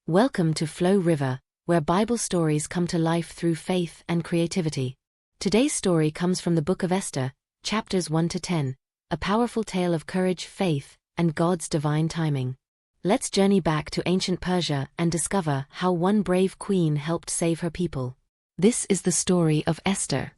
Welcome to Flow River, where Bible stories come to life through faith and creativity. Today's story comes from the book of Esther, chapters 1 to 10, a powerful tale of courage, faith, and God's divine timing. Let's journey back to ancient Persia and discover how one brave queen helped save her people. This is the story of Esther.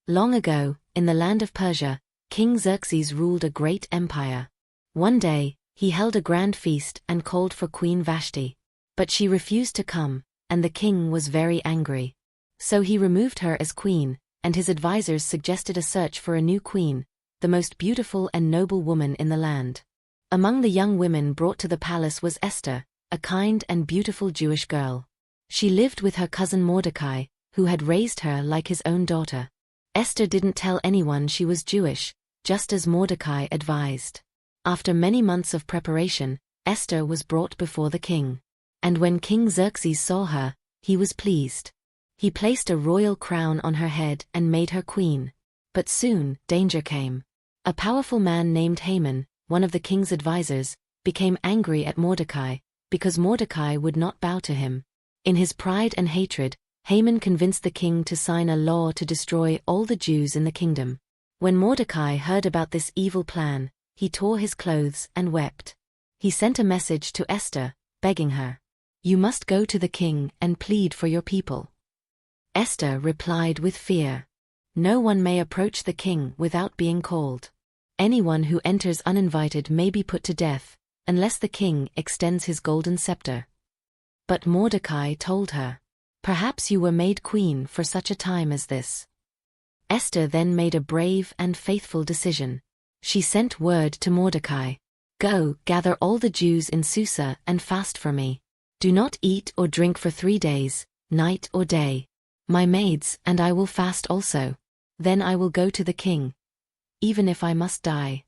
Long ago, in the land of Persia, King Xerxes ruled a great empire. One day, he held a grand feast and called for Queen Vashti. But she refused to come, and the king was very angry. So he removed her as queen, and his advisors suggested a search for a new queen, the most beautiful and noble woman in the land. Among the young women brought to the palace was Esther, a kind and beautiful Jewish girl. She lived with her cousin Mordecai, who had raised her like his own daughter. Esther didn't tell anyone she was Jewish, just as Mordecai advised. After many months of preparation, Esther was brought before the king. And when King Xerxes saw her, he was pleased. He placed a royal crown on her head and made her queen. But soon, danger came. A powerful man named Haman, one of the king's advisors, became angry at Mordecai, because Mordecai would not bow to him. In his pride and hatred, Haman convinced the king to sign a law to destroy all the Jews in the kingdom. When Mordecai heard about this evil plan, he tore his clothes and wept. He sent a message to Esther, begging her, "You must go to the king and plead for your people." Esther replied with fear, "No one may approach the king without being called. Anyone who enters uninvited may be put to death, unless the king extends his golden scepter." But Mordecai told her, "Perhaps you were made queen for such a time as this." Esther then made a brave and faithful decision. She sent word to Mordecai, "Go, gather all the Jews in Susa and fast for me. Do not eat or drink for 3 days, night or day. My maids and I will fast also. Then I will go to the king, even if I must die."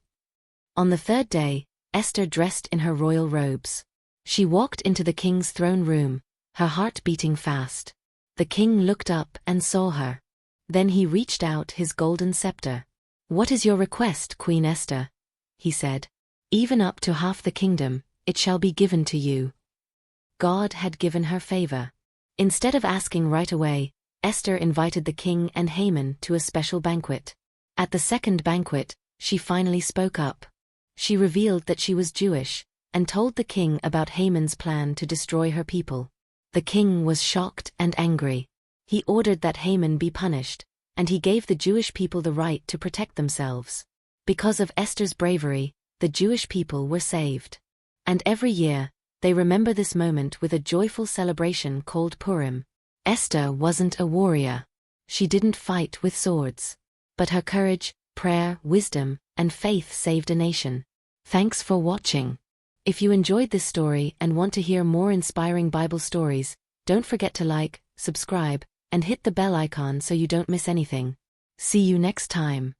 On the 3rd day, Esther dressed in her royal robes. She walked into the king's throne room, her heart beating fast. The king looked up and saw her. Then he reached out his golden scepter. "What is your request, Queen Esther?" he said. "Even up to half the kingdom, it shall be given to you." God had given her favor. Instead of asking right away, Esther invited the king and Haman to a special banquet. At the second banquet, she finally spoke up. She revealed that she was Jewish, and told the king about Haman's plan to destroy her people. The king was shocked and angry. He ordered that Haman be punished, and he gave the Jewish people the right to protect themselves. Because of Esther's bravery, the Jewish people were saved. And every year, they remember this moment with a joyful celebration called Purim. Esther wasn't a warrior. She didn't fight with swords. But her courage, prayer, wisdom, and faith saved a nation. Thanks for watching. If you enjoyed this story and want to hear more inspiring Bible stories, don't forget to like, subscribe, and hit the bell icon so you don't miss anything. See you next time.